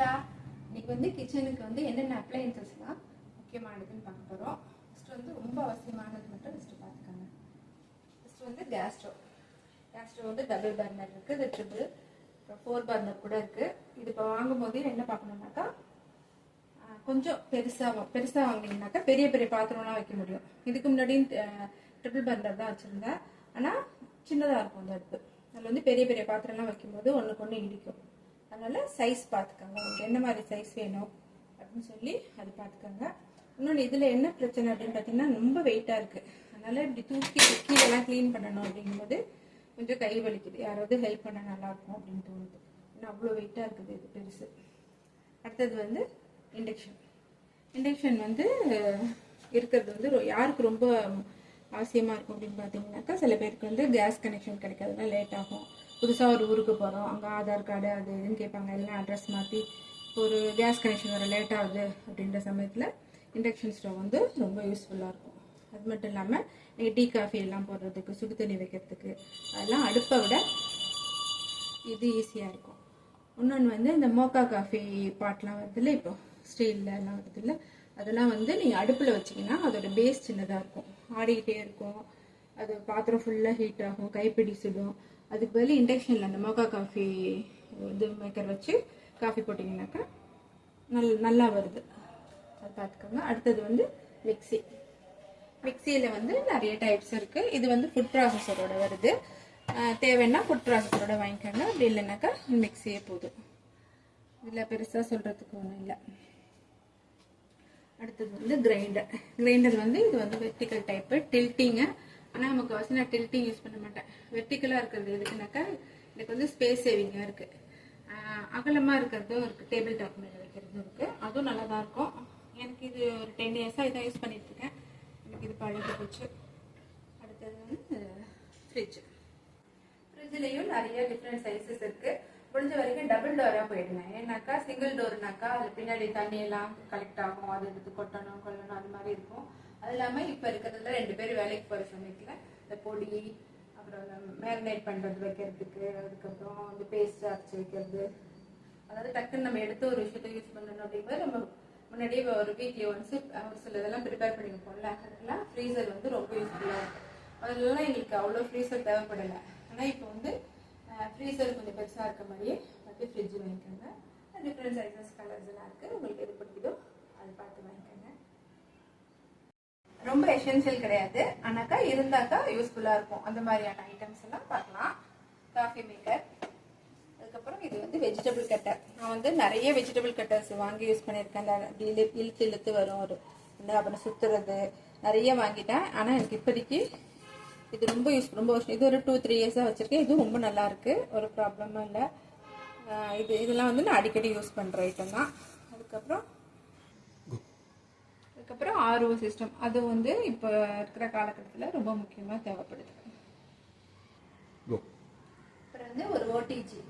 Hello, இன்னைக்கு வந்து கிச்சனுக்கு வந்து என்னென்ன அப்ளையன்சஸ்லாம் முக்கியமானதுன்னு பார்க்க போகிறோம். ஃபஸ்ட்டு வந்து ரொம்ப அவசியமானது மட்டும் ஃபஸ்ட்டு பார்த்துக்கோங்க. ஃபஸ்ட்டு வந்து கேஸ் ஸ்டவ் வந்து டபுள் பர்னர் இருக்குது, இது ட்ரிபிள், அப்புறம் 4 பர்னர் கூட இருக்குது. இது இப்போ வாங்கும் போதே என்ன பார்க்கணுன்னாக்கா, கொஞ்சம் பெருசாக வாங்கினீங்கன்னாக்கா பெரிய பெரிய பாத்திரம்லாம் வைக்க முடியும். இதுக்கு முன்னாடி ட்ரிபிள் பர்னர் தான் வச்சுருந்தேன், ஆனால் சின்னதாக இருக்கும் அந்த அடுப்பு. அதில் வந்து பெரிய பெரிய பாத்திரம்லாம் வைக்கும்போது ஒன்றுக்கு ஒன்று இடிக்கும். அதனால் சைஸ் பார்த்துக்கோங்க, உங்களுக்கு என்ன மாதிரி சைஸ் வேணும் அப்படின்னு சொல்லி அது பார்த்துக்கோங்க. இன்னொன்று இதில் என்ன பிரச்சனை அப்படின்னு பார்த்தீங்கன்னா, ரொம்ப வெயிட்டாக இருக்குது. அதனால் இப்படி தூக்கி கீழெல்லாம் க்ளீன் பண்ணணும் அப்படிங்கும்போது கொஞ்சம் கை வலிக்குது. யாராவது ஹெல்ப் பண்ண நல்லாயிருக்கும் அப்படின்னு தோணுது. ஏன்னா அவ்வளோ வெயிட்டாக இருக்குது இது பெருசு. அடுத்தது வந்து இண்டக்ஷன் வந்து இருக்கிறது வந்து யாருக்கு ரொம்ப அவசியமாக இருக்கும் அப்படின்னு பார்த்தீங்கன்னாக்கா, சில பேருக்கு வந்து கேஸ் கனெக்ஷன் கிடைக்காதுன்னா லேட் ஆகும். புதுசாக ஒரு ஊருக்கு போகிறோம், அங்கே ஆதார் கார்டு அது இதுன்னு கேட்பாங்க, எல்லாம் அட்ரஸ் மாற்றி ஒரு கேஸ் கனெக்ஷன் வர லேட் ஆகுது அப்படின்ற சமயத்தில் இண்டக்ஷன் ஸ்டவ் வந்து ரொம்ப யூஸ்ஃபுல்லாக இருக்கும். அது மட்டும் இல்லாமல் நீங்கள் டீ காஃபி எல்லாம் போடுறதுக்கு, சுடு தண்ணி வைக்கிறதுக்கு, அதெல்லாம் அடுப்பை விட இது ஈஸியாக இருக்கும். இன்னொன்று வந்து இந்த மோக்கா காஃபி பாட்லாம் வருதுல்ல, இப்போ ஸ்டீலில் எல்லாம் வருதுல்ல, அதெல்லாம் வந்து நீங்கள் அடுப்பில் வச்சிங்கன்னா அதோட பேஸ் சின்னதாக இருக்கும், ஆடிக்கிட்டே இருக்கும், அது பாத்திரம் ஃபுல்லாக ஹீட் ஆகும், கைப்பிடி சுடும். அதுக்கு பதில் இண்டக்ஷனில் அந்த மோக்கா காஃபி இது மேக்கர் வச்சு காஃபி போட்டிங்கனாக்கா நல்லா வருது, அது பார்த்துக்கோங்க. அடுத்தது வந்து மிக்சியில் வந்து நிறைய டைப்ஸ் இருக்குது. இது வந்து ஃபுட் ப்ராசஸரோட வருது, தேவைன்னா ஃபுட் ப்ராசஸரோட வாங்கிக்கோங்க, அப்படி இல்லைனாக்கா மிக்சியே போதும். இதில் பெருசாக சொல்கிறதுக்கு ஒன்றும் இல்லை. அடுத்தது வந்து கிரைண்டர் வந்து இது வந்து வெர்டிக்கல் டைப்பு, டில்ட்டிங்கு. ஆனால் நமக்கு அவசியம் நான் டில்ட்டிங் யூஸ் பண்ண மாட்டேன். வெர்டிக்கலாக இருக்கிறது எதுக்குனாக்கா எனக்கு வந்து ஸ்பேஸ் சேவிங்காக இருக்குது. அகலமாக இருக்கிறதும் இருக்குது, டேபிள் டாப் மேலே வைக்கிறதும் இருக்குது, அதுவும் நல்லா தான் இருக்கும். எனக்கு இது ஒரு 10 இயர்ஸாக இதான் யூஸ் பண்ணிகிட்ருக்கேன், எனக்கு இது பழகி போச்சு. அடுத்தது வந்து ஃப்ரிட்ஜ்லேயும் நிறைய டிஃப்ரெண்ட் சைஸஸ் இருக்குது. முடிஞ்ச வரைக்கும் டபுள் டோராக போயிடுங்க. ஏன்னாக்கா சிங்கிள் டோர்னாக்கா அது பின்னாடி தண்ணியெல்லாம் கலெக்ட் ஆகும், அது எடுத்து கொள்ளணும் அது மாதிரி இருக்கும். அது இல்லாமல் இப்போ இருக்கிறதுல 2 பேர் வேலைக்கு போகிற சமயத்தில் இந்த பொடி, அப்புறம் மேரினேட் பண்ணுறது வைக்கிறதுக்கு, அதுக்கப்புறம் வந்து பேஸ்ட் அரைச்சி வைக்கிறது, அதாவது டக்குன்னு நம்ம எடுத்து ஒரு விஷயத்தை யூஸ் பண்ணணும் அப்படிங்கும்போது நம்ம முன்னாடியே ஒரு வீக்லி ஒன்ஸ் ஒரு சில இதெல்லாம் ப்ரிப்பேர் பண்ணி வைப்போம்ல, அதுக்கெல்லாம் ஃப்ரீசர் வந்து ரொம்ப யூஸ்ஃபுல்லாக இருக்கும். அதெல்லாம் எங்களுக்கு அவ்வளோ ஃப்ரீசர் தேவைப்படலை. ஆனால் இப்போ வந்து ஃப்ரீசர் கொஞ்சம் பெருசாக இருக்க மாதிரியே பார்த்து ஃப்ரிட்ஜ் வாங்கிக்கோங்க. டிஃப்ரெண்ட் சைஸஸ் கலர்ஸ் எல்லாம் இருக்குது, உங்களுக்கு எது பிடிக்குதோ அது பார்த்து வாங்கிக்கோங்க. ரொம்ப எசென்ஷியல் கிடையாது, ஆனாக்கா இருந்தாக்கா யூஸ்ஃபுல்லாக இருக்கும். அந்த மாதிரியான ஐட்டம்ஸ் எல்லாம் பார்க்கலாம். காஃபி மேக்கர், அதுக்கப்புறம் இது வந்து வெஜிடபிள் கட்டர். நான் வந்து நிறைய வெஜிடபிள் கட்டர்ஸ் வாங்கி யூஸ் பண்ணியிருக்கேன். அந்த இழுத்து வரும் ஒரு அப்புறம் சுற்றுறது நிறைய வாங்கிட்டேன். ஆனால் எனக்கு இப்போதைக்கு இது ரொம்ப வருஷம், இது ஒரு 2-3 இயர்ஸாக வச்சுருக்கேன். இதுவும் ரொம்ப நல்லா இருக்குது, ஒரு ப்ராப்ளமும் இல்லை. இதெல்லாம் வந்து நான் அடிக்கடி யூஸ் பண்ணுற ஐட்டம் தான். அதுக்கப்புறம் RO சிஸ்டம், அது வந்து இப்போ இருக்கிற காலகட்டத்தில் ரொம்ப முக்கியமாக தேவைப்படுது. அப்புறம் வந்து ஒரு ஓடிஜி,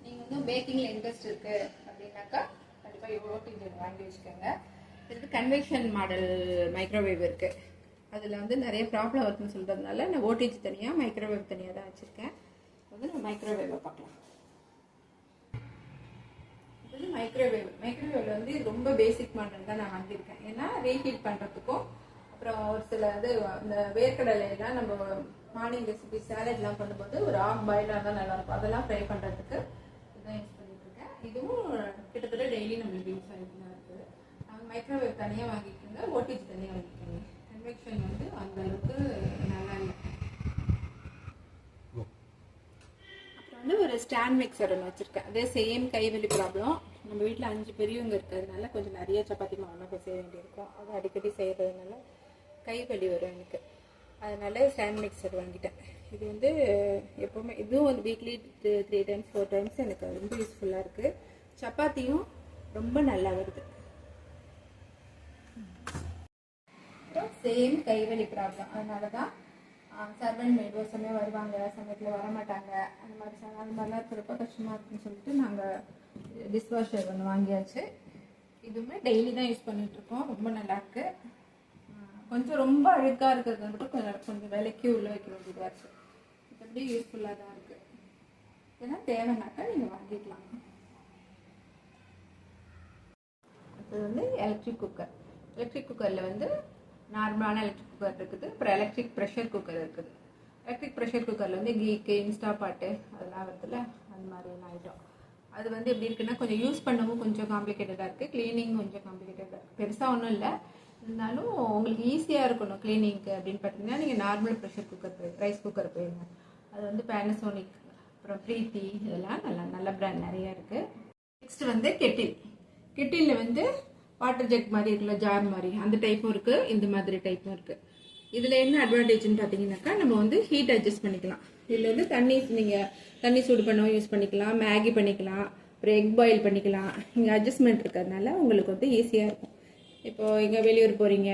நீங்கள் வந்து பேக்கிங்கில் இன்ட்ரெஸ்ட் இருக்குது அப்படின்னாக்கா கண்டிப்பாக ஓடிஜி வாங்கி வச்சுக்கோங்க. இதுக்கு கன்வெக்ஷன் மாடல் மைக்ரோவேவ் இருக்குது, அதில் வந்து நிறைய ப்ராப்ளம் வருதுன்னு சொல்கிறதுனால நான் ஓடிஜி தனியாக, மைக்ரோவேவ் தனியாக தான் வச்சுருக்கேன். வந்து நம்ம மைக்ரோவேவை பார்க்கலாம். மைக்ரோவேவ்ல வந்து ரொம்ப பேசிக் மாடல் தான் நான் வாங்கியிருக்கேன். ஏன்னா ரீஹீட் பண்ணுறதுக்கும், அப்புறம் ஒரு சில இது இந்த வேர்க்கடலையெல்லாம் நம்ம மார்னிங் ரெசிபி சாலட்லாம் பண்ணும்போது ஒரு ஆஃப் பாயிலாக தான் நல்லாயிருக்கும், அதெல்லாம் ஃப்ரை பண்ணுறதுக்கு இதுதான் யூஸ் பண்ணிட்டு இருக்கேன். இதுவும் கிட்டத்தட்ட டெய்லி நம்மளுக்கு யூஸ் ஆகிட்டு தான் இருக்குது. மைக்ரோவேவ் தனியாக வாங்கிக்கோங்க, ஓடிஜி தனியாக வாங்கிக்கோங்க. கன்வெக்ஷன் வந்து அந்த அளவுக்கு நல்லா இல்லை. அப்புறம் வந்து ஒரு ஸ்டாண்ட் மிக்சர் ஒன்று வச்சுருக்கேன். அதே சேம் கைவலி ப்ராப்ளம். நம்ம வீட்டில் 5 பெரியவங்க இருக்கிறதுனால கொஞ்சம் நிறைய சப்பாத்தி மாவு செய்ய வேண்டியிருக்கும், அது அடிக்கடி செய்கிறதுனால கைவலி வரும் எனக்கு. அதனால ஸ்டாண்ட் மிக்சர் வாங்கிட்டேன். இது வந்து எப்போவுமே இதுவும் வந்து வீக்லி 3 times 4 times எனக்கு ரொம்ப யூஸ்ஃபுல்லாக இருக்குது. சப்பாத்தியும் ரொம்ப நல்லா வருது. சேம் கைவலி ப்ராப்ளம், அதனால தான் சர்வெண்ட் மேட் ஒரு சமயம் வருவாங்க, சமயத்தில் வரமாட்டாங்க, அந்த மாதிரிலாம் இருக்கிறப்ப கஷ்டமாக இருக்குன்னு சொல்லிட்டு நாங்கள் டிஷ்வாஷர் ஒன்று வாங்கியாச்சு. இதுவுமே டெய்லி தான் யூஸ் பண்ணிகிட்ருக்கோம், ரொம்ப நல்லாயிருக்கு. கொஞ்சம் ரொம்ப அழுக்காக இருக்கிறது மட்டும் கொஞ்சம் விலைக்கு உள்ளே வைக்க வேண்டியதாக இருக்குது. மற்றபடி யூஸ்ஃபுல்லாக தான் இருக்குது. ஏன்னா தேவைன்னாக்கா நீங்கள் வாங்கிக்கலாம். இது வந்து எலக்ட்ரிக் குக்கர். எலக்ட்ரிக் குக்கரில் வந்து நார்மலான எலக்ட்ரிக் குக்கர் இருக்குது, அப்புறம் எலக்ட்ரிக் ப்ரெஷர் குக்கர் இருக்குது. எலக்ட்ரிக் ப்ரெஷர் குக்கரில் வந்து கீக்கு, இன்ஸ்டா பாட்டு அதெல்லாம் வருதுல்ல, அந்த மாதிரியான ஐட்டம். அது வந்து எப்படி இருக்குன்னா கொஞ்சம் யூஸ் பண்ணவும் கொஞ்சம் காம்ப்ளிகேட்டடாக இருக்குது, க்ளீனிங் கொஞ்சம் காம்ப்ளிகேட்டடாக இருக்குது. பெருசாக ஒன்றும் இல்லை, இருந்தாலும் உங்களுக்கு ஈஸியாக இருக்கணும் க்ளீனிங்க்கு அப்படின்னு பார்த்தீங்கன்னா நீங்கள் normal pressure cooker rice cooker போயிருங்க. அது வந்து பேனசோனிக், அப்புறம் ப்ரீத்தி, இதெல்லாம் நல்ல பிராண்ட் நிறையா இருக்குது. நெக்ஸ்ட் வந்து கெட்டிலில் வந்து வாட்டர் ஜெக் மாதிரி இருக்குல்ல, ஜார் மாதிரி, அந்த டைப்பும் இருக்குது, இந்த மாதிரி டைப்பும் இருக்குது. இதில் என்ன அட்வான்டேஜ்னு பார்த்தீங்கன்னாக்கா நம்ம வந்து ஹீட் அட்ஜஸ்ட் பண்ணிக்கலாம். இதில் வந்து நீங்கள் தண்ணி சூடு பண்ணவும் யூஸ் பண்ணிக்கலாம், மேகி பண்ணிக்கலாம், அப்புறம் எக் பாயில் பண்ணிக்கலாம். இங்கே அட்ஜஸ்ட்மெண்ட் இருக்கிறதுனால உங்களுக்கு வந்து ஈஸியாக இருக்கும். இப்போது இங்கே வெளியூர் போகிறீங்க,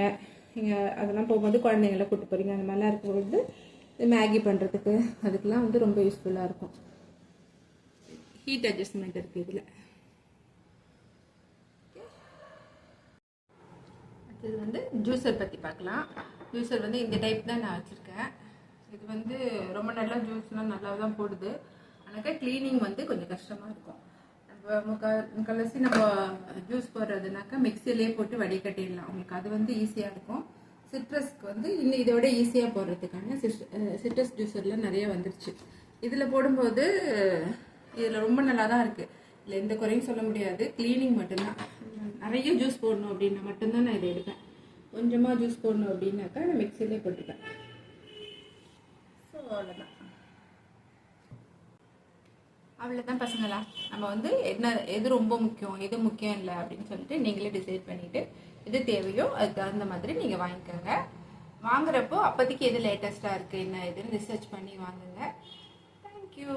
இங்கே அதெல்லாம் போகும்போது குழந்தைங்களாம் கூப்பிட்டு போகிறீங்க, அந்த மாதிரிலாம் இருக்கும்போது மேகி பண்ணுறதுக்கு அதுக்கெலாம் வந்து ரொம்ப யூஸ்ஃபுல்லாக இருக்கும். ஹீட் அட்ஜஸ்ட்மெண்ட் இருக்குது இதில். இது வந்து ஜூஸர் பற்றி பார்க்கலாம். ஜூஸர் வந்து இந்த டைப் தான் நான் வச்சுருக்கேன். இது வந்து ரொம்ப நல்லா ஜூஸ்லாம் நல்லா தான் போடுது, ஆனாக்கா க்ளீனிங் வந்து கொஞ்சம் கஷ்டமாக இருக்கும். நம்ம முக்கால்வாசி நம்ம ஜூஸ் போடுறதுனாக்கா மிக்சிலே போட்டு வடிகட்டிடலாம், உங்களுக்கு அது வந்து ஈஸியாக இருக்கும். சிட்ரஸ்க்கு வந்து இன்னும் இதோட ஈஸியாக போடுறதுக்கான சிட்ரஸ் ஜூஸர்லாம் நிறைய வந்துருச்சு. இதில் போடும்போது இதில் ரொம்ப நல்லா தான் இருக்குது, இதில் எந்த குறையும் சொல்ல முடியாது. க்ளீனிங் மட்டும்தான், நிறைய ஜூஸ் போடணும் அப்படின்னா மட்டும்தான் நான் இதை எடுப்பேன். கொஞ்சமாக ஜூஸ் போடணும் அப்படின்னாக்கா நான் மிக்சிலே போட்டுப்பேன். ஸோ அவ்வளோதான் பசங்களா. நம்ம வந்து எது ரொம்ப முக்கியம், எது முக்கியம் இல்லை அப்படின்னு சொல்லிட்டு நீங்களே டிசைட் பண்ணிவிட்டு எது தேவையோ அதுக்கு தகுந்த மாதிரி நீங்கள் வாங்கிக்கோங்க. வாங்குறப்போ அப்போதைக்கு எது லேட்டஸ்ட்டாக இருக்குது என்ன எதுன்னு ரிசர்ச் பண்ணி வாங்குங்க. தேங்க்யூ.